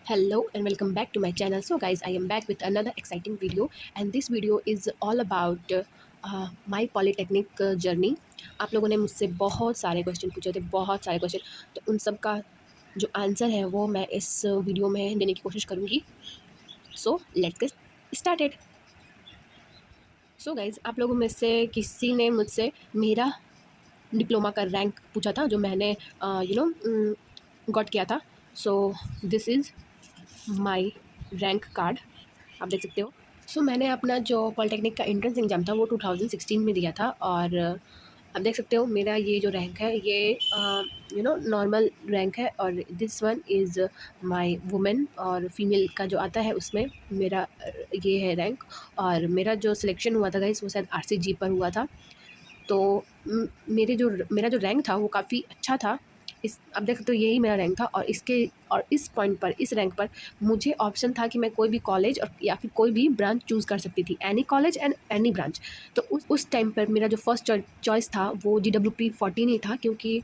Hello and welcome back to my channel. So guys, I am back with another exciting video and this video is all about my polytechnic journey. आप लोगों ने मुझसे बहुत सारे question पूछे थे, बहुत सारे क्वेश्चन, तो उन सब का जो आंसर है वो मैं इस वीडियो में देने की कोशिश करूँगी. So let's get started. So guys, आप लोगों में से किसी ने मुझसे मेरा डिप्लोमा का रैंक पूछा था जो मैंने गॉट किया था. So this is my rank card, आप देख सकते हो. सो मैंने अपना जो पॉलिटेक्निक का एंट्रेंस एग्ज़ाम था वो 2016 में दिया था और आप देख सकते हो मेरा ये जो रैंक है ये नॉर्मल रैंक है और this one is my women और फीमेल का जो आता है उसमें मेरा ये है रैंक. और मेरा जो सिलेक्शन हुआ था गाइस वो शायद RCG पर हुआ था. तो मेरा जो रैंक था वो काफ़ी अच्छा था. इस आप देख सकते हो यही मेरा रैंक था और इस पॉइंट पर, इस रैंक पर मुझे ऑप्शन था कि मैं कोई भी कॉलेज और या फिर कोई भी ब्रांच चूज़ कर सकती थी, any college and any branch. तो उस टाइम पर मेरा जो फर्स्ट चॉइस था वो GWP14 ही था क्योंकि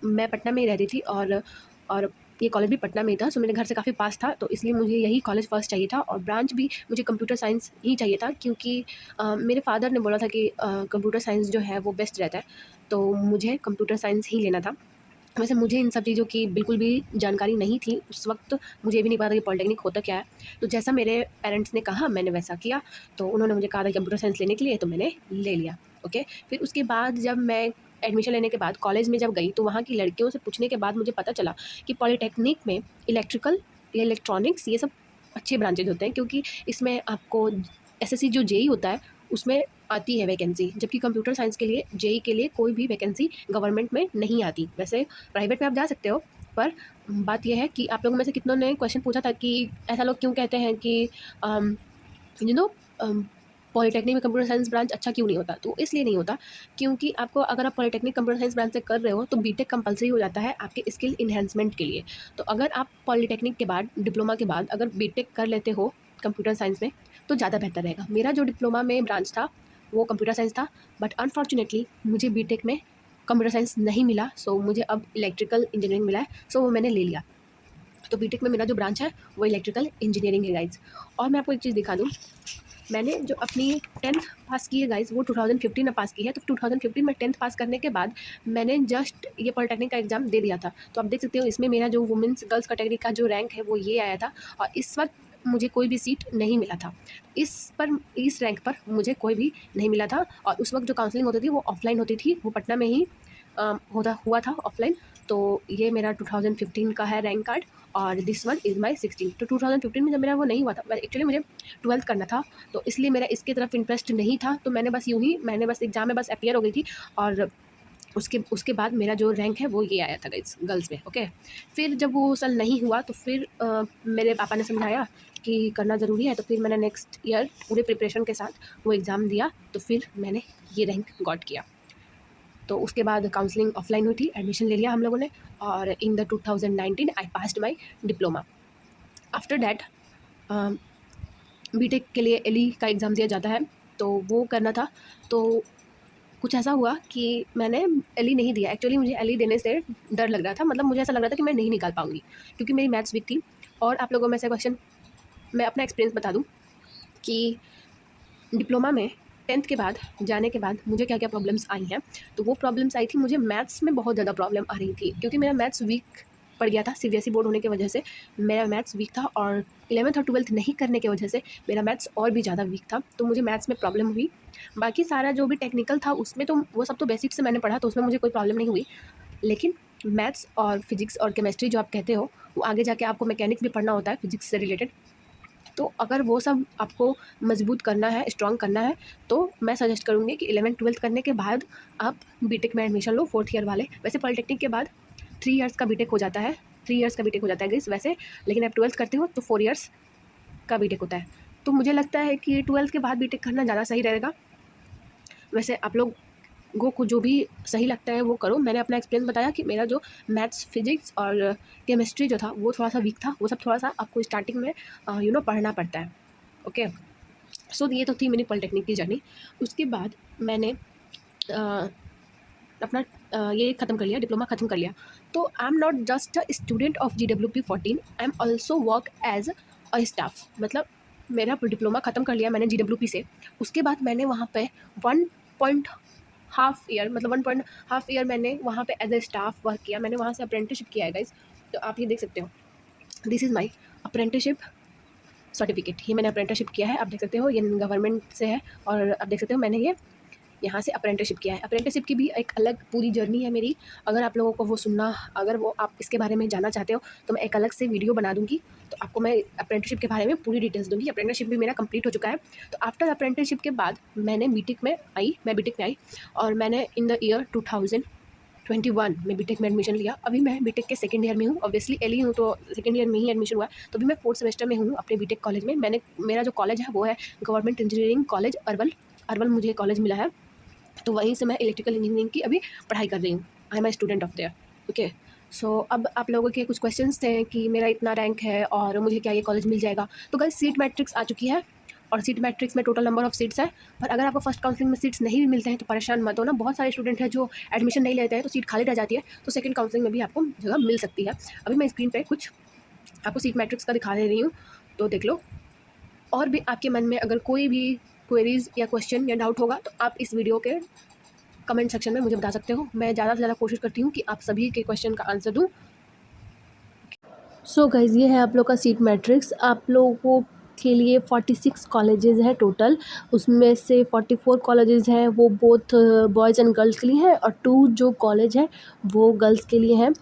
मैं पटना में ही रहती थी और ये कॉलेज भी पटना में ही था. सो मेरे घर से काफ़ी पास था तो इसलिए मुझे यही कॉलेज फर्स्ट चाहिए था और ब्रांच भी मुझे कंप्यूटर साइंस ही चाहिए था क्योंकि मेरे फादर ने बोला था कि कंप्यूटर साइंस जो है वो बेस्ट रहता है, तो मुझे कंप्यूटर साइंस ही लेना था. वैसे मुझे इन सब चीज़ों की बिल्कुल भी जानकारी नहीं थी उस वक्त, मुझे भी नहीं पता कि पॉलिटेक्निक होता क्या है. तो जैसा मेरे पेरेंट्स ने कहा मैंने वैसा किया. तो उन्होंने मुझे कहा था कंप्यूटर साइंस लेने के लिए, तो मैंने ले लिया. ओके. फिर उसके बाद जब मैं एडमिशन लेने के बाद कॉलेज में जब गई तो वहाँ की लड़कियों से पूछने के बाद मुझे पता चला कि पॉलिटेक्निक में इलेक्ट्रिकल या इलेक्ट्रॉनिक्स ये सब अच्छे ब्रांचेज होते हैं क्योंकि इसमें आपको SSC जो JEE होता है उसमें आती है वैकेंसी, जबकि कंप्यूटर साइंस के लिए JEE के लिए कोई भी वैकेंसी गवर्नमेंट में नहीं आती. वैसे प्राइवेट में आप जा सकते हो, पर बात यह है कि आप लोगों में से कितनों ने क्वेश्चन पूछा था कि ऐसा लोग क्यों कहते हैं कि यू नो पॉलिटेक्निक में कंप्यूटर साइंस ब्रांच अच्छा क्यों नहीं होता. तो इसलिए नहीं होता क्योंकि आपको, अगर आप पॉलिटेक्निक कंप्यूटर साइंस ब्रांच से कर रहे हो तो बीटेक कंपलसरी हो जाता है आपके स्किल इन्हेंसमेंट के लिए. तो अगर आप पॉलिटेक्निक के बाद, डिप्लोमा के बाद अगर बीटेक कर लेते हो कंप्यूटर साइंस में तो ज़्यादा बेहतर रहेगा. मेरा जो डिप्लोमा में ब्रांच था वो कंप्यूटर साइंस था, बट अनफॉर्चुनेटली मुझे बीटेक में कंप्यूटर साइंस नहीं मिला. सो मुझे अब इलेक्ट्रिकल इंजीनियरिंग मिला है, सो वो मैंने ले लिया. तो बीटेक में मेरा जो ब्रांच है वो इलेक्ट्रिकल इंजीनियरिंग है गाइज. और मैं आपको एक चीज़ दिखा दूँ, मैंने जो अपनी 10th पास की है गाइज वो 2015 में पास की है. तो 2015 में 10th पास करने के बाद मैंने जस्ट ये पॉलिटेक्निक का एग्ज़ाम दे दिया था. तो आप देख सकते हो इसमें मेरा जो वुमेंस गर्ल्स कैटेगरी का जो रैंक है वो ये आया था और इस वक्त मुझे कोई भी सीट नहीं मिला था. इस रैंक पर मुझे कोई भी नहीं मिला था और उस वक्त जो काउंसलिंग होती थी वो ऑफलाइन होती थी, वो पटना में ही हुआ था ऑफलाइन. तो ये मेरा 2015 का है रैंक कार्ड और दिस वन इज़ माई 16. तो 2015 में जब मेरा वो नहीं हुआ था, एक्चुअली मुझे 12th करना था तो इसलिए मेरा इसकी तरफ इंटरेस्ट नहीं था. तो मैंने बस एग्ज़ाम में बस अपीयर हो गई थी और उसके बाद मेरा जो रैंक है वो ये आया था गाइस गर्ल्स में. ओके. फिर जब वो साल नहीं हुआ तो फिर मेरे पापा ने समझाया कि करना ज़रूरी है, तो फिर मैंने नेक्स्ट ईयर पूरे प्रिपरेशन के साथ वो एग्ज़ाम दिया. तो फिर मैंने ये रैंक गॉट किया. तो उसके बाद काउंसलिंग ऑफलाइन हुई थी, एडमिशन ले लिया हम लोगों ने और in the 2019 I passed my diploma. After that BTech के लिए एली का एग्ज़ाम दिया जाता है तो वो करना था. तो कुछ ऐसा हुआ कि मैंने एली नहीं दिया. एक्चुअली मुझे एली देने से डर लग रहा था, मतलब मुझे ऐसा लग रहा था कि मैं नहीं निकाल पाऊँगी क्योंकि मेरी मैथ्स वीक थी. और आप लोगों में से क्वेश्चन, मैं अपना एक्सपीरियंस बता दूँ कि डिप्लोमा में 10th के बाद जाने के बाद मुझे क्या क्या प्रॉब्लम्स आई हैं. तो वो प्रॉब्लम्स आई थी, मुझे मैथ्स में बहुत ज़्यादा प्रॉब्लम आ रही थी क्योंकि मेरा मैथ्स वीक पड़ गया था. CBSE बोर्ड होने की वजह से मेरा मैथ्स वीक था और 11th और 12th नहीं करने की वजह से मेरा मैथ्स और भी ज़्यादा वीक था. तो मुझे मैथ्स में प्रॉब्लम हुई. बाकी सारा जो भी टेक्निकल था उसमें तो वो सब तो बेसिक से मैंने पढ़ा तो उसमें मुझे कोई प्रॉब्लम नहीं हुई. लेकिन मैथ्स और फिजिक्स और केमिस्ट्री जो आप कहते हो वो आगे जाके आपको मैकेनिक्स भी पढ़ना होता है फिजिक्स से रिलेटेड. तो अगर वो सब आपको मजबूत करना है, स्ट्रॉन्ग करना है, तो मैं सजेस्ट करूँगी कि 11th-12th करने के बाद आप बीटेक में एडमिशन लो 4th ईयर वाले. वैसे पॉलिटेक्निक के बाद 3 इयर्स का बीटेक हो जाता है, 3 इयर्स का बीटेक हो जाता है गाइस वैसे. लेकिन आप 12th करते हो तो 4 इयर्स का बीटेक होता है. तो मुझे लगता है कि 12th के बाद बीटेक करना ज़्यादा सही रहेगा. वैसे आप लोग को जो भी सही लगता है वो करो. मैंने अपना एक्सपीरियंस बताया कि मेरा जो मैथ्स, फिजिक्स और केमिस्ट्री जो था वो थोड़ा सा वीक था. वो सब थोड़ा सा आपको स्टार्टिंग में पढ़ना पड़ता है. ओके. सो ये तो थी मेरी पॉलिटेक्निक की जर्नी. उसके बाद मैंने अपना ये ख़त्म कर लिया, डिप्लोमा ख़त्म कर लिया, तो I am not just a student of GWP 14, I am also work as a staff. मतलब मेरा डिप्लोमा ख़त्म कर लिया मैंने GWP से, उसके बाद मैंने वहाँ पे 1.5 ईयर मतलब 1.5 ईयर मैंने वहाँ पे एज ए स्टाफ वर्क किया। मैंने वहाँ से अप्रेंटिसशिप किया है गाइस, तो आप ये देख सकते हो, this is my apprenticeship certificate. ये मैंने अप्रेंटिसशिप किया है, आप देख सकते हो, ये गवर्नमेंट से है, और आप देख सकते हो मैंने ये यहाँ से अप्रेंटिसशिप किया है। अप्रेंटिसशिप की भी एक अलग पूरी जर्नी है मेरी, अगर आप लोगों को वो सुनना, अगर वो आप इसके बारे में जानना चाहते हो तो मैं एक अलग से वीडियो बना दूँगी, तो आपको मैं अप्रेंटिसशिप के बारे में पूरी डिटेल्स दूँगी। अप्रेंटिसशिप भी मेरा कंप्लीट हो चुका है। तो आफ्टर अप्रेंटिसशिप के बाद मैं बीटेक में आई, और मैंने इन द ईयर 2021 में बीटेक में एडमिशन लिया। अभी मैं बीटेक के सेकंड ईयर में हूँ, ऑब्वियसली एली हूँ तो सेकंड ईयर में ही एडमिशन हुआ है, तो अभी मैं 4th सेमेस्टर में हूँ अपने बीटेक कॉलेज में। मेरा जो कॉलेज है वो है गवर्नमेंट इंजीनियरिंग कॉलेज अरवल मुझे कॉलेज मिला है, तो वहीं से मैं इलेक्ट्रिकल इंजीनियरिंग की अभी पढ़ाई कर रही हूँ। I am a student of there. Okay, so अब आप लोगों के कुछ क्वेश्चंस थे कि मेरा इतना रैंक है और मुझे क्या ये कॉलेज मिल जाएगा। तो गाइस सीट मैट्रिक्स आ चुकी है, और सीट मैट्रिक्स में टोटल नंबर ऑफ सीट्स है। पर अगर आपको फर्स्ट काउंसलिंग में सीट्स नहीं भी मिलते हैं तो परेशान मत हो ना, बहुत सारे स्टूडेंट हैं जो एडमिशन नहीं लेते हैं तो सीट खाली रह जाती है, तो सेकंड काउंसलिंग में भी आपको जगह मिल सकती है। अभी मैं स्क्रीन पे कुछ आपको सीट मैट्रिक्स का दिखा दे रही हूँ, तो देख लो। और भी आपके मन में अगर कोई भी क्वेरीज या क्वेश्चन या डाउट होगा तो आप इस वीडियो के कमेंट सेक्शन में मुझे बता सकते हो। मैं ज़्यादा से ज़्यादा कोशिश करती हूँ कि आप सभी के क्वेश्चन का आंसर दूँ। सो गाइज़, ये है आप लोग का सीट मैट्रिक्स। आप लोगों के लिए 46 कॉलेजेस हैं टोटल, उसमें से 44 कॉलेजेस हैं वो बोथ बॉयज़ एंड गर्ल्स के लिए हैं, और 2 जो कॉलेज हैं वो गर्ल्स के लिए हैं,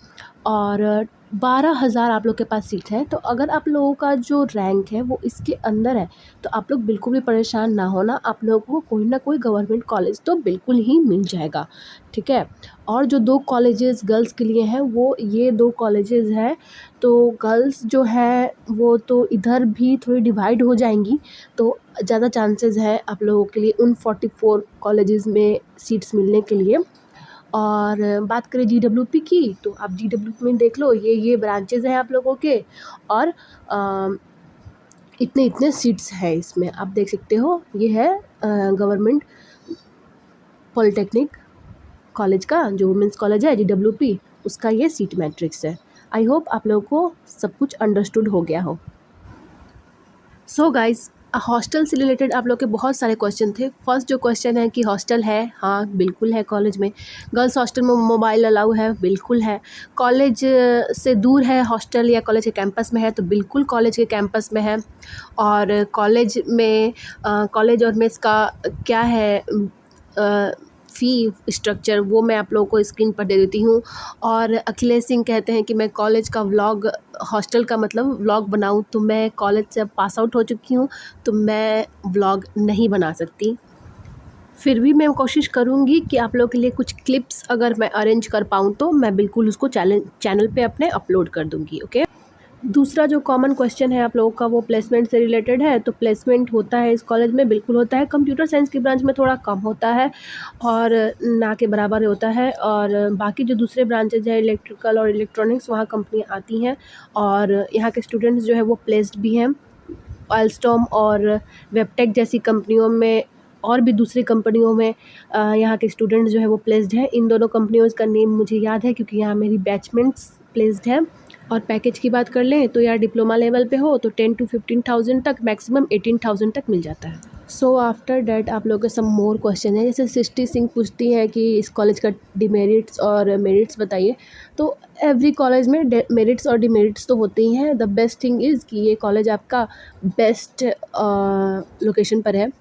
और 12,000 आप लोग के पास सीट है। तो अगर आप लोगों का जो रैंक है वो इसके अंदर है तो आप लोग बिल्कुल भी परेशान ना होना, आप लोगों को कोई ना कोई गवर्नमेंट कॉलेज तो बिल्कुल ही मिल जाएगा, ठीक है। और जो 2 कॉलेजेस गर्ल्स के लिए हैं वो ये 2 कॉलेजेस हैं, तो गर्ल्स जो है वो तो इधर भी थोड़ी डिवाइड हो जाएंगी, तो ज़्यादा चांसेस है आप लोगों के लिए उन 44 कॉलेजेस में सीट्स मिलने के लिए। और बात करें GWP की, तो आप GWP में देख लो, ये ब्रांचेज़ हैं आप लोगों के, और इतने इतने सीट्स हैं इसमें, आप देख सकते हो। ये है गवर्नमेंट पॉलिटेक्निक कॉलेज का जो वुमेंस कॉलेज है GWP, उसका ये सीट मैट्रिक्स है। आई होप आप लोगों को सब कुछ अंडरस्टूड हो गया हो। सो गाइज़, हॉस्टल से रिलेटेड आप लोग के बहुत सारे क्वेश्चन थे। फर्स्ट जो क्वेश्चन है कि हॉस्टल है, हाँ बिल्कुल है कॉलेज में। गर्ल्स हॉस्टल में मोबाइल अलाउ है, बिल्कुल है। कॉलेज से दूर है हॉस्टल या कॉलेज के कैंपस में है तो बिल्कुल कॉलेज के कैंपस में है। और कॉलेज में कॉलेज और मेस का क्या है फ़ी स्ट्रक्चर, वो मैं आप लोगों को स्क्रीन पर दे देती हूँ। और अखिलेश सिंह कहते हैं कि मैं कॉलेज का व्लॉग, हॉस्टल का मतलब व्लॉग बनाऊँ, तो मैं कॉलेज से पास आउट हो चुकी हूँ तो मैं व्लॉग नहीं बना सकती। फिर भी मैं कोशिश करूँगी कि आप लोगों के लिए कुछ क्लिप्स अगर मैं अरेंज कर पाऊँ तो मैं बिल्कुल उसको चैनल पे अपने अपलोड कर दूँगी। ओके, दूसरा जो कॉमन क्वेश्चन है आप लोगों का वो प्लेसमेंट से रिलेटेड है। तो प्लेसमेंट होता है इस कॉलेज में, बिल्कुल होता है। कंप्यूटर साइंस की ब्रांच में थोड़ा कम होता है और ना के बराबर होता है, और बाकी जो दूसरे ब्रांचेज है इलेक्ट्रिकल और इलेक्ट्रॉनिक्स, वहाँ कंपनियाँ आती हैं और यहाँ के स्टूडेंट्स जो है वो प्लेस्ड भी हैं। अल्स्टॉम और वेबटेक जैसी कंपनियों में और भी दूसरी कंपनियों में यहाँ के स्टूडेंट्स जो है वो प्लेस्ड हैं। इन दोनों कंपनियों का नेम मुझे याद है क्योंकि यहाँ मेरी बैचमेट्स प्लेस्ड हैं। और पैकेज की बात कर लें तो यार डिप्लोमा लेवल पे हो तो 10 to 15,000 तक, मैक्सिमम 18,000 तक मिल जाता है। सो आफ्टर डैट आप लोगों के सम मोर क्वेश्चन है, जैसे सृष्टि सिंह पूछती है कि इस कॉलेज का डिमेरिट्स और मेरिट्स बताइए। तो एवरी कॉलेज में मेरिट्स और डिमेरिट्स तो होते ही हैं। द बेस्ट थिंग इज़ कि ये कॉलेज आपका बेस्ट लोकेशन पर है।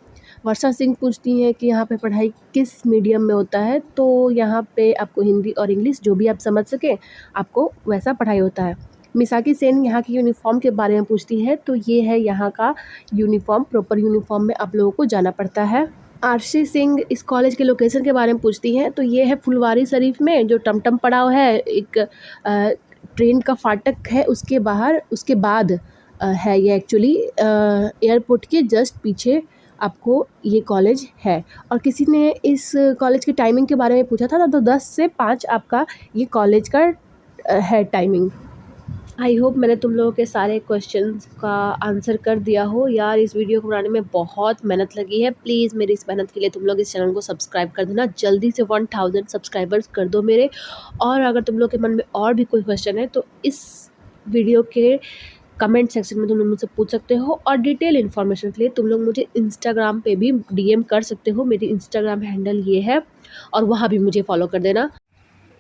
वर्षा सिंह पूछती हैं कि यहाँ पे पढ़ाई किस मीडियम में होता है। तो यहाँ पे आपको हिंदी और इंग्लिश जो भी आप समझ सकें आपको वैसा पढ़ाई होता है। मिसाकी सेन यहाँ की यूनिफॉर्म के बारे में पूछती है, तो ये है यहाँ का यूनिफॉर्म, प्रॉपर यूनिफॉर्म में आप लोगों को जाना पड़ता है। आरसी सिंह इस कॉलेज के लोकेशन के बारे में पूछती हैं, तो ये है फुलवारी शरीफ में जो टमटम पड़ाव है, एक ट्रेन का फाटक है उसके बाहर, उसके बाद है ये एक्चुअली एयरपोर्ट के जस्ट पीछे आपको ये कॉलेज है। और किसी ने इस कॉलेज की टाइमिंग के बारे में पूछा था, तो 10 से 5 आपका ये कॉलेज का है टाइमिंग। आई होप मैंने तुम लोगों के सारे क्वेश्चंस का आंसर कर दिया हो। यार इस वीडियो को बनाने में बहुत मेहनत लगी है। प्लीज़ मेरी इस मेहनत के लिए तुम लोग इस चैनल को सब्सक्राइब कर देना। जल्दी से 1000 सब्सक्राइबर्स कर दो मेरे। और अगर तुम लोग के मन में और भी कोई क्वेश्चन है तो इस वीडियो के कमेंट सेक्शन में तुम लोग मुझसे पूछ सकते हो। और डिटेल इन्फॉर्मेशन के लिए तुम लोग मुझे इंस्टाग्राम पे भी DM कर सकते हो। मेरी इंस्टाग्राम हैंडल ये है और वहाँ भी मुझे फॉलो कर देना।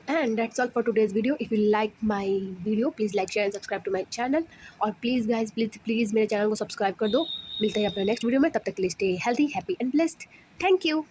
And that's all for today's video. If you like my video, please like, share and subscribe to my channel. और please guys, please मेरे चैनल को सब्सक्राइब कर दो। मिलते हैं अपने नेक्स्ट वीडियो में, तब तक के लिए stay healthy, happy and blessed. Thank you.